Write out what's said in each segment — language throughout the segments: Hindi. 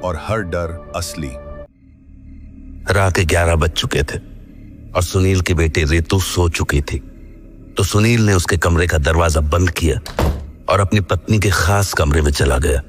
और हर डर असली। रात 11 बज चुके थे और सुनील की बेटी रितु सो चुकी थी। तो सुनील ने उसके कमरे का दरवाजा बंद किया और अपनी पत्नी के खास कमरे में चला गया।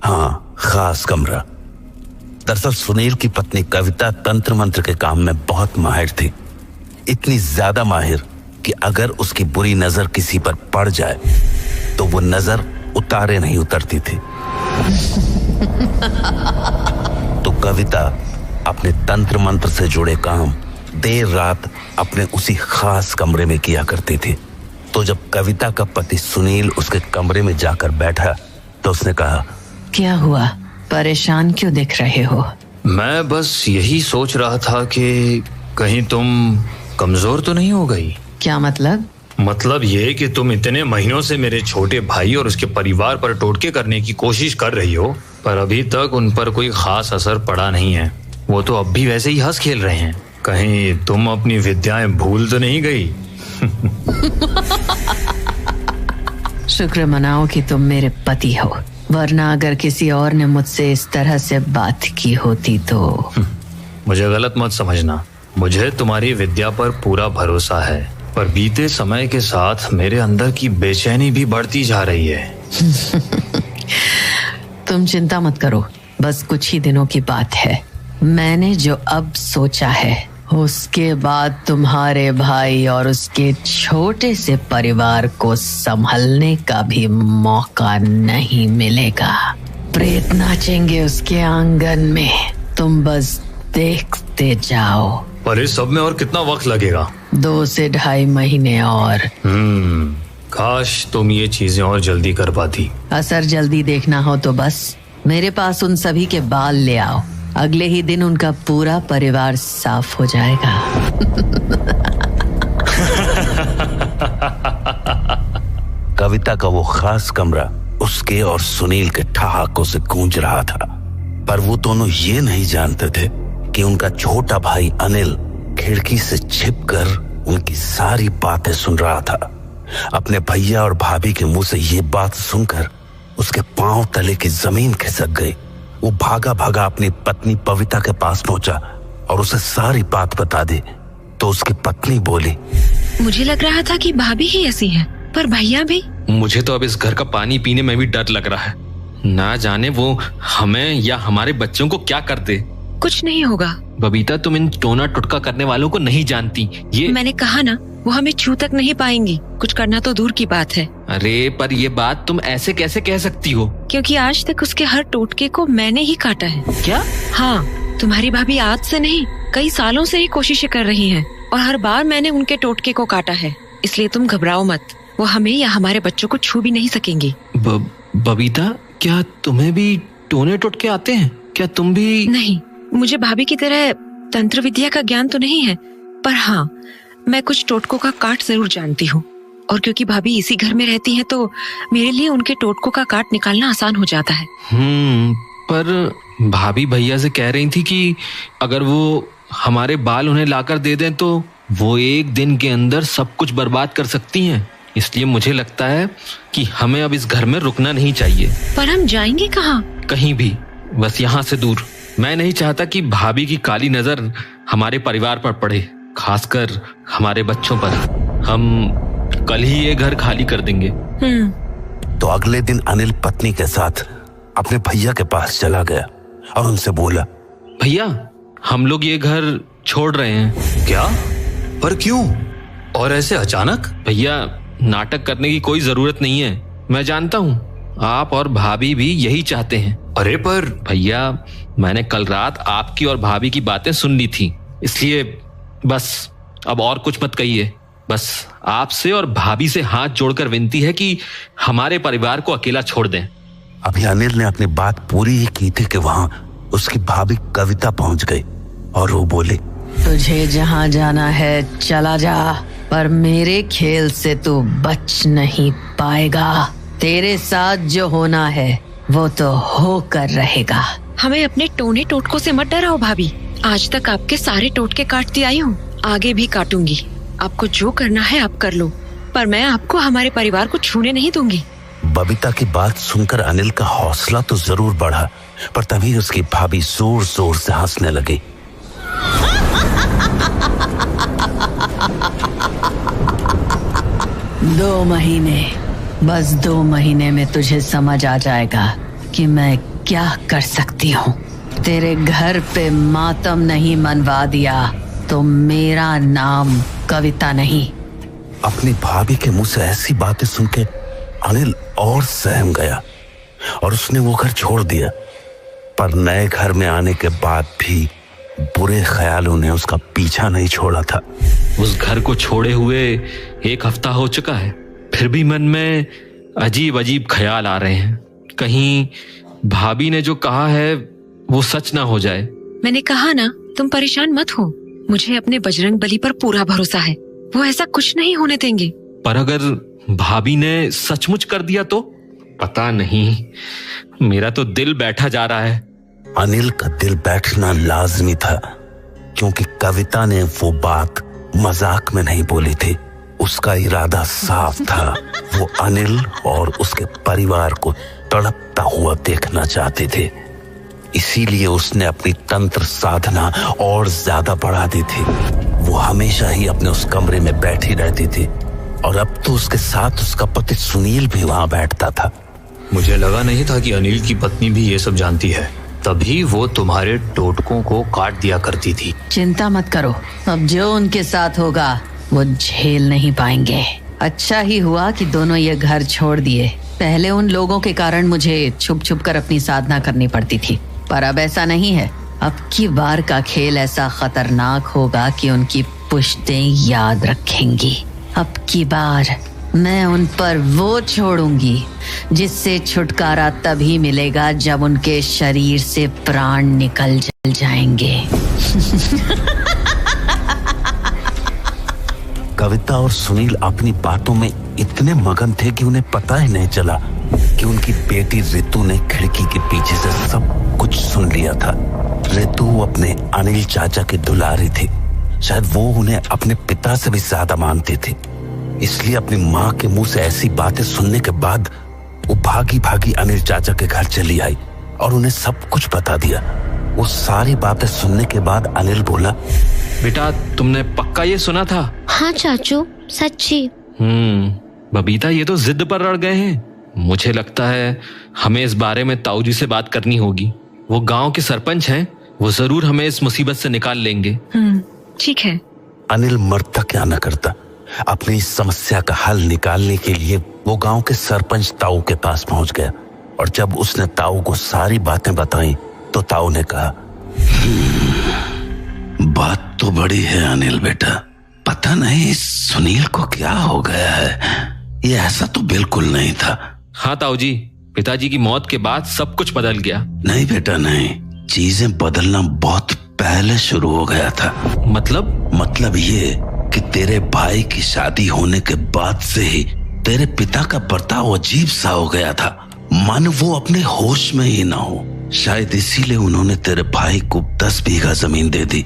हाँ, खास कमरा। दरअसल सुनील की पत्नी कविता तंत्र मंत्र के काम में बहुत माहिर थी। इतनी ज्यादा माहिर कि अगर उसकी बुरी नजर किसी पर पड़ जाए तो वो नजर उतारे नहीं उतरती थी। तो कविता अपने तंत्र मंत्र से जुड़े काम देर रात अपने उसी खास कमरे में किया करती थी। तो जब कविता का पति सुनील उसके कमरे में जाकर बैठा तो उसने कहा, क्या हुआ? परेशान क्यों दिख रहे हो? मैं बस यही सोच रहा था कि कहीं तुम कमजोर तो नहीं हो गई। क्या मतलब? मतलब ये कि तुम इतने महीनों से मेरे छोटे भाई और उसके परिवार पर टोटके करने की कोशिश कर रही हो, पर अभी तक उन पर कोई खास असर पड़ा नहीं है। वो तो अब भी वैसे ही हंस खेल रहे हैं। कहीं तुम अपनी विद्याएं भूल तो नहीं गई? शुक्र मनाओ कि तुम मेरे पति हो, वरना अगर किसी और ने मुझसे इस तरह से बात की होती तो। मुझे गलत मत समझना, मुझे तुम्हारी विद्या पर पूरा भरोसा है, पर बीते समय के साथ मेरे अंदर की बेचैनी भी बढ़ती जा रही है। तुम चिंता मत करो, बस कुछ ही दिनों की बात है। मैंने जो अब सोचा है उसके बाद तुम्हारे भाई और उसके छोटे से परिवार को संभलने का भी मौका नहीं मिलेगा। प्रेत नाचेंगे उसके आंगन में, तुम बस देखते जाओ। पर इस सब में और कितना वक्त लगेगा? 2 से 2.5 महीने और। काश तुम ये चीजें और जल्दी कर पाती। असर जल्दी देखना हो तो बस मेरे पास उन सभी के बाल ले आओ, अगले ही दिन उनका पूरा परिवार साफ हो जाएगा। कविता का वो खास कमरा उसके और सुनील के ठहाकों से गूंज रहा था, पर वो दोनों ये नहीं जानते थे कि उनका छोटा भाई अनिल खिड़की से छिपकर उनकी सारी बातें सुन रहा था। अपने भैया और भाभी के मुंह से ये बात सुनकर उसके पांव तले की जमीन खिसक गई। वो भागा भागा अपनी पत्नी पविता के पास पहुंचा और उसे सारी बात बता दी। तो उसकी पत्नी बोली, मुझे लग रहा था कि भाभी ही ऐसी है, पर भैया भी। मुझे तो अब इस घर का पानी पीने में भी डर लग रहा है। ना जाने वो हमें या हमारे बच्चों को क्या कर दे। कुछ नहीं होगा। बबीता, तुम इन टोना टुटका करने वालों को नहीं जानती। ये मैंने कहा ना, वो हमें छू तक नहीं पाएंगी। कुछ करना तो दूर की बात है। अरे पर ये बात तुम ऐसे कैसे कह सकती हो? क्योंकि आज तक उसके हर टोटके को मैंने ही काटा है। क्या? हाँ, तुम्हारी भाभी आज से नहीं, कई सालों से ही कोशिशें कर रही हैं और हर बार मैंने उनके टोटके को काटा है। इसलिए तुम घबराओ मत, वो हमें या हमारे बच्चों को छू भी नहीं सकेंगी। बबीता, क्या तुम्हें भी टोने टोटके आते हैं? क्या तुम भी? नहीं, मुझे भाभी की तरह तंत्र विद्या का ज्ञान तो नहीं है, पर हाँ, मैं कुछ टोटकों का काट जरूर जानती हूँ। और क्योंकि भाभी इसी घर में रहती हैं, तो मेरे लिए उनके टोटकों का काट निकालना आसान हो जाता है। पर भाभी भैया से कह रही थी कि अगर वो हमारे बाल उन्हें लाकर दे दें तो वो 1 दिन के अंदर सब कुछ बर्बाद कर सकती हैं। इसलिए मुझे लगता है कि हमें अब इस घर में रुकना नहीं चाहिए। पर हम जाएंगे कहाँ? कहीं भी, बस यहाँ से दूर। मैं नहीं चाहता कि भाभी की काली नजर हमारे परिवार पर पड़े, खासकर हमारे बच्चों पर। हम कल ही ये घर खाली कर देंगे। तो अगले दिन अनिल पत्नी के साथ अपने भैया के पास चला गया और उनसे बोला, भैया, हम लोग ये घर छोड़ रहे हैं। क्या? पर क्यों? और ऐसे अचानक? भैया, नाटक करने की कोई जरूरत नहीं है। मैं जानता हूँ आप और भाभी भी यही चाहते हैं। अरे पर भैया, मैंने कल रात आपकी और भाभी की बातें सुन ली थी, इसलिए बस अब और कुछ मत कहिए। बस आपसे और भाभी से हाथ जोड़कर विनती है कि हमारे परिवार को अकेला छोड़ दें। अभी अनिल ने अपनी बात पूरी ही की थी कि वहां उसकी भाभी कविता पहुंच गई और वो बोली, तुझे जहाँ जाना है चला जा, पर मेरे खेल से तू बच नहीं पाएगा। तेरे साथ जो होना है वो तो होकर रहेगा। हमें अपने टोने टोटकों से मत डराओ भाभी। आज तक आपके सारे टोटके काटती आई हूँ, आगे भी काटूंगी। आपको जो करना है आप कर लो, पर मैं आपको हमारे परिवार को छूने नहीं दूंगी। बबीता की बात सुनकर अनिल का हौसला तो जरूर बढ़ा, पर तभी उसकी भाभी जोर जोर से हंसने लगी। 2 महीने, बस 2 महीने में तुझे समझ आ जाएगा कि मैं क्या कर सकती हूँ। तेरे घर पे मातम नहीं मनवा दिया तो मेरा नाम कविता नहीं। अपनी भाभी के मुंह से ऐसी बातें सुन के अनिल और सहम गया और उसने वो घर छोड़ दिया। पर नए घर में आने के बाद भी बुरे ख्यालों ने उसका पीछा नहीं छोड़ा था। उस घर को छोड़े हुए 1 हफ्ता हो चुका है, फिर भी मन में अजीब अजीब ख्याल आ रहे हैं। कहीं भाभी ने जो कहा है वो सच ना हो जाए। मैंने कहा ना, तुम परेशान मत हो, मुझे अपने बजरंग बली पर पूरा भरोसा है, वो ऐसा कुछ नहीं होने देंगे। पर अगर भाभी ने सचमुच कर दिया तो? पता नहीं, मेरा तो दिल बैठा जा रहा है। अनिल का दिल बैठना लाजमी था, क्योंकि कविता ने वो बात मजाक में नहीं बोली थी। उसका इरादा साफ था, वो अनिल और उसके परिवार को तड़पता हुआ देखना चाहते थे। इसीलिए उसने अपनी तंत्र साधना और ज्यादा बढ़ा दी थी। वो हमेशा ही अपने उस कमरे में बैठी रहती थी और अब तो उसके साथ उसका पति सुनील भी वहां बैठता था। मुझे लगा नहीं था कि अनिल की पत्नी भी ये सब जानती है, तभी वो तुम्हारे टोटकों को काट दिया करती थी। चिंता मत करो, अब जो उनके साथ होगा वो झेल नहीं पाएंगे। अच्छा ही हुआ कि दोनों ये घर छोड़ दिए। पहले उन लोगों के कारण मुझे छुप छुप कर अपनी साधना करनी पड़ती थी, पर अब ऐसा नहीं है। अब की बार का खेल ऐसा खतरनाक होगा कि उनकी पुश्तें याद रखेंगी। अब की बार मैं उन पर वो छोड़ूंगी जिससे छुटकारा तभी मिलेगा जब उनके शरीर से प्राण निकल जाएंगे। कविता और सुनील अपनी बातों में इतने मगन थे कि उन्हें पता ही नहीं चला कि उनकी बेटी रितु ने खिड़की के पीछे से सब कुछ सुन लिया था। रितु अपने अनिल चाचा की दुलारी थी। शायद वो उन्हें अपने पिता से भी ज्यादा मानती थी, इसलिए अपनी माँ के मुंह से ऐसी बातें सुनने के बाद वो भागी भागी अनिल चाचा के घर चली आई और उन्हें सब कुछ बता दिया। वो सारी बातें सुनने के बाद अनिल बोला, बेटा तुमने पक्का ये सुना था? हाँ चाचू, सच्ची। बबीता ये तो जिद पर अड़ गए हैं। मुझे लगता है हमें इस बारे में ताऊ जी से बात करनी होगी। वो गांव के सरपंच हैं, वो जरूर हमें इस मुसीबत से निकाल लेंगे। ठीक है। अनिल मरता क्या न करता, अपनी इस समस्या का हल निकालने के लिए वो गांव के सरपंच ताऊ के पास पहुंच गया और जब उसने ताऊ को सारी बातें बताई तो ताऊ ने कहा, बात तो बड़ी है अनिल बेटा, पता नहीं सुनील को क्या हो गया है। ये ऐसा तो बिल्कुल नहीं था। हाँ ताऊ जी, पिताजी की मौत के बाद सब कुछ बदल गया। नहीं बेटा नहीं, चीजें बदलना बहुत पहले शुरू हो गया था। मतलब ये कि तेरे भाई की शादी होने के बाद से ही तेरे पिता का बर्ताव अजीब सा हो गया था, मानो वो अपने होश में ही ना हो। शायद इसीलिए उन्होंने तेरे भाई को 10 बीघा जमीन दे दी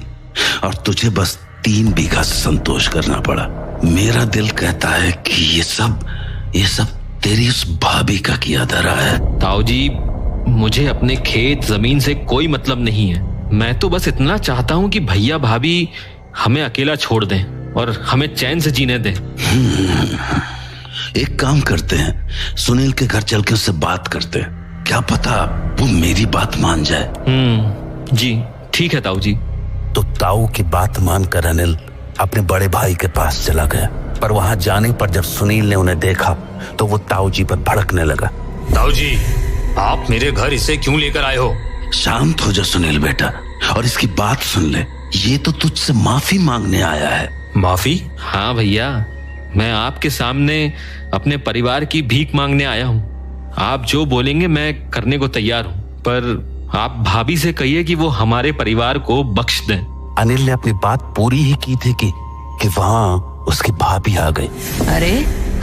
और तुझे बस 3 बीघा से संतोष करना पड़ा। मेरा दिल कहता है कि ये सब तेरी उस भाभी का किया धरा है। ताऊ जी, मुझे अपने खेत जमीन से कोई मतलब नहीं है। मैं तो बस इतना चाहता हूँ कि भैया भाभी हमें अकेला छोड़ दें और हमें चैन से जीने दें। एक काम करते हैं, सुनील के घर चल के उससे बात करते हैं, क्या पता वो मेरी बात मान जाए। जी ठीक है ताऊ जी। तो ताऊ की बात मानकर अनिल अपने बड़े भाई के पास चला गया, पर वहां जाने पर जब सुनील ने उन्हें देखा तो वो ताऊ जी पर भड़कने लगा। ताऊ जी, आप मेरे घर इसे क्यों लेकर आए हो? शांत हो जा सुनील बेटा और इसकी बात सुन ले। ये तो तुझसे माफी मांगने आया है। माफी? हाँ भैया, मैं आपके सामने अपने परिवार की भीख मांगने आया हूँ। आप जो बोलेंगे मैं करने को तैयार हूँ, पर आप भाभी से कहिए कि वो हमारे परिवार को बख्श दें। अनिल ने अपनी बात पूरी ही की थी कि वहां उसकी भाभी आ गई। अरे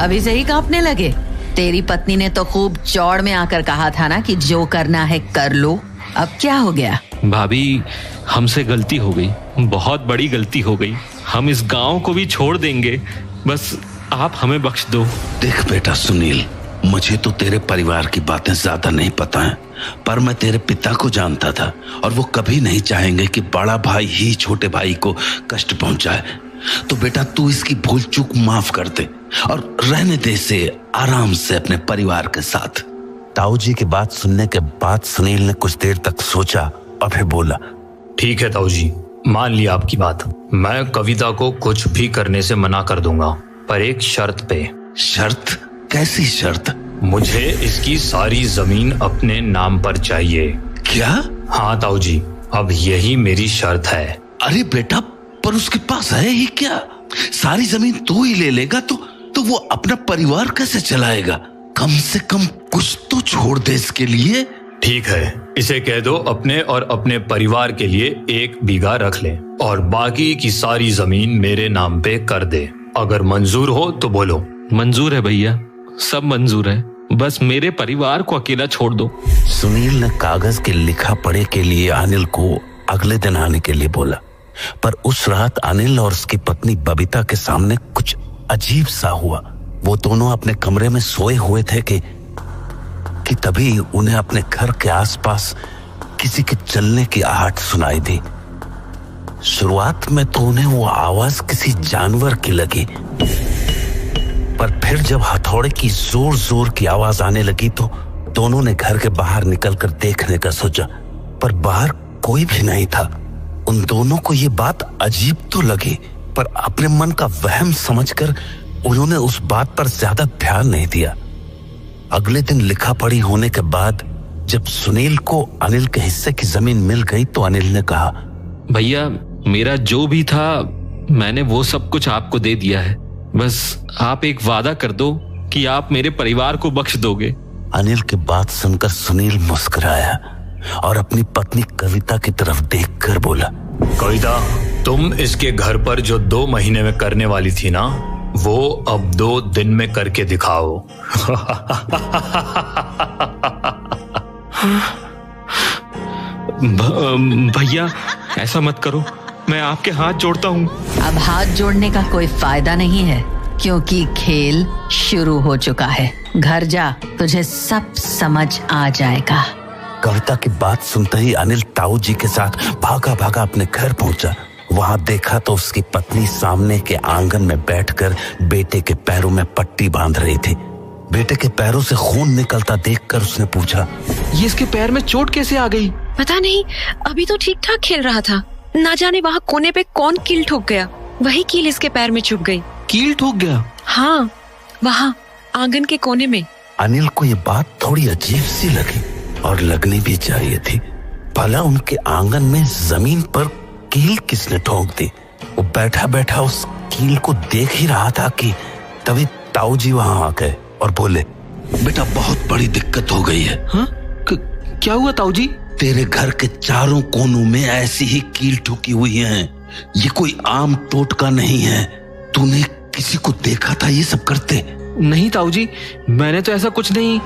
अभी से ही कांपने लगे? तेरी पत्नी ने तो खूब चौड़ में आकर कहा था ना कि जो करना है कर लो, अब क्या हो गया? भाभी, हमसे गलती हो गई, बहुत बड़ी गलती हो गई। हम इस गांव को भी छोड़ देंगे, बस आप हमें बख्श दो। देख बेटा सुनील, मुझे तो तेरे परिवार की बातें ज्यादा नहीं पता हैं, पर मैं तेरे पिता को जानता था और वो कभी नहीं चाहेंगे कि बड़ा भाई ही छोटे भाई को कष्ट पहुंचाए। तो बेटा तू इसकी भूल चूक माफ कर दे और रहने दे इसे आराम से अपने परिवार के साथ। ताऊ जी की बात सुनने के बाद सुनील ने कुछ देर तक सोचा और फिर बोला, ठीक है ताऊ जी, मान लिया आपकी बात। मैं कविता को कुछ भी करने से मना कर दूंगा, पर एक शर्त पे। शर्त? कैसी शर्त? मुझे इसकी सारी जमीन अपने नाम पर चाहिए। क्या? हाँ ताऊ जी, अब यही मेरी शर्त है। अरे बेटा, पर उसके पास है ही क्या? सारी जमीन तू ही ले लेगा तो वो अपना परिवार कैसे चलाएगा? कम से कम कुछ तो छोड़ दे इसके लिए। ठीक है, इसे कह दो अपने और अपने परिवार के लिए 1 बीघा रख ले और बाकी की सारी जमीन मेरे नाम पे कर दे। अगर मंजूर हो तो बोलो। मंजूर है भैया, सब मंजूर है, बस मेरे परिवार को अकेला छोड़ दो। सुनील ने कागज के लिखा पढ़े के लिए अनिल को अगले दिन आने के लिए बोला, पर उस रात अनिल और उसकी पत्नी बबीता के सामने कुछ अजीब सा हुआ। वो दोनों अपने कमरे में सोए हुए थे कि तभी उन्हें अपने घर के आसपास किसी के चलने की आहट सुनाई दी। शुरुआत में तो उन्हें वो आवाज किसी जानवर की लगी, पर फिर जब हथौड़े की जोर जोर की आवाज आने लगी तो दोनों ने घर के बाहर निकलकर देखने का सोचा, पर बाहर कोई भी नहीं था। उन दोनों को ये बात अजीब तो लगी, पर अपने मन का वहम समझकर उन्होंने उस बात पर ज्यादा ध्यान नहीं दिया। अगले दिन लिखा पढ़ी होने के बाद जब सुनील को अनिल के हिस्से की जमीन मिल गई तो अनिल ने कहा, भैया मेरा जो भी था मैंने वो सब कुछ आपको दे दिया है, बस आप एक वादा कर दो कि आप मेरे परिवार को बख्श दोगे। अनिल की बात सुनकर सुनील मुस्कुराया और अपनी पत्नी कविता की तरफ देखकर बोला, कविता, तुम इसके घर पर जो 2 महीने में करने वाली थी ना, वो अब 2 दिन में करके दिखाओ। भैया ऐसा मत करो, मैं आपके हाथ जोड़ता हूँ। अब हाथ जोड़ने का कोई फायदा नहीं है, क्योंकि खेल शुरू हो चुका है। घर जा, तुझे सब समझ आ जाएगा। कविता की बात सुनते ही अनिल ताऊ जी के साथ भागा भागा अपने घर पहुंचा। वहां देखा तो उसकी पत्नी सामने के आंगन में बैठकर बेटे के पैरों में पट्टी बांध रही थी। बेटे के पैरों से खून निकलता देखकर उसने पूछा, ये इसके पैर में चोट कैसे आ गई? पता नहीं, अभी तो ठीक ठाक खेल रहा था, ना जाने वहाँ कोने पे कौन कील ठोक गया, वही कील इसके पैर में चुभ गई। कील ठोक गया? हाँ, वहाँ आंगन के कोने में। अनिल को ये बात थोड़ी अजीब सी लगी और लगनी भी चाहिए थी। भला उनके आंगन में जमीन पर कील किसने ठोक दी? वो बैठा बैठा उस कील को देख ही रहा था कि तभी ताऊ जी वहां आ गए और बोले, बेटा बहुत बड़ी दिक्कत हो गई है। हाँ? क्या हुआ ताऊ जी? तेरे घर के चारों कोनों में ऐसी ही कील ठोकी हुई है। ये कोई आम टोटका नहीं है। तूने किसी को देखा था ये सब करते? नहीं ताऊ जी, मैंने तो ऐसा कुछ नहीं।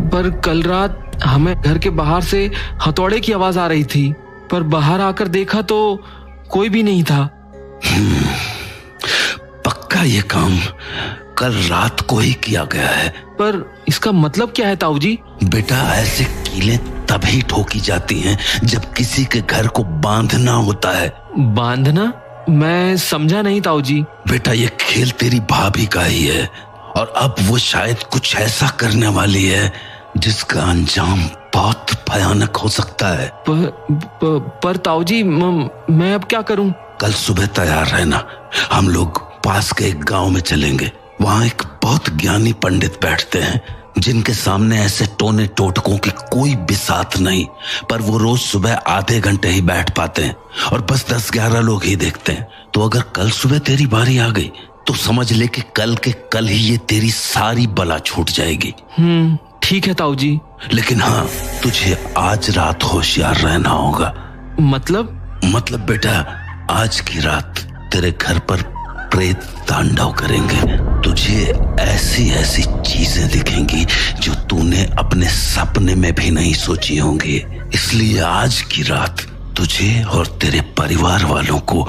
पर कल रात हमें घर के बाहर से हथौड़े की आवाज आ रही थी, पर बाहर आकर देखा तो कोई भी नहीं था। पक्का ये काम कल रात को ही किया गया है। पर इसका मतलब क्या है ताऊ जी? बेटा ऐसे कीलें तभी ठोकी जाती हैं जब किसी के घर को बांधना होता है। बांधना? मैं समझा नहीं ताऊ जी। बेटा ये खेल तेरी भाभी का ही है और अब वो शायद कुछ ऐसा करने वाली है जिसका अंजाम बहुत भयानक हो सकता है। पर ताऊ जी मैं अब क्या करूं? कल सुबह तैयार रहना, हम लोग पास के एक गांव में चलेंगे। वहां एक बहुत ज्ञानी पंडित बैठते हैं जिनके सामने ऐसे टोने टोटकों की कोई बिसात नहीं, पर वो रोज सुबह आधे घंटे ही बैठ पाते हैं और बस 10-11 लोग ही देखते हैं। तो अगर कल सुबह तेरी बारी आ गई तो समझ ले कि कल के कल ही ये तेरी सारी बला छूट जाएगी। ठीक है ताऊ जी। लेकिन हाँ, तुझे आज रात होशियार रहना होगा। मतलब बेटा आज की रात तेरे घर पर प्रेत तांडव करेंगे। तुझे ऐसी ऐसी चीजें दिखेंगी जो तूने अपने सपने में भी नहीं सोची होंगी। इसलिए आज की रात तुझे और तेरे परिवार वालों को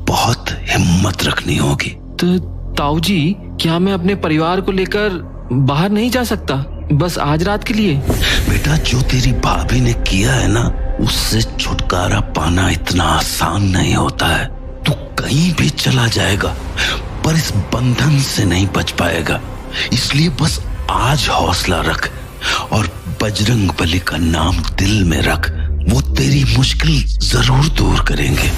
बहुत हिम्मत रखनी होगी। तो ताऊ जी क्या मैं अपने परिवार को लेकर बाहर नहीं जा सकता, बस आज रात के लिए? बेटा, जो तेरी भाभी ने किया है ना, उससे छुटकारा पाना इतना आसान नहीं होता है। तू कहीं भी चला जाएगा पर इस बंधन से नहीं बच पाएगा। इसलिए बस आज हौसला रख और बजरंग बली का नाम दिल में रख। वो तेरी मुश्किल जरूर दूर करेंगे।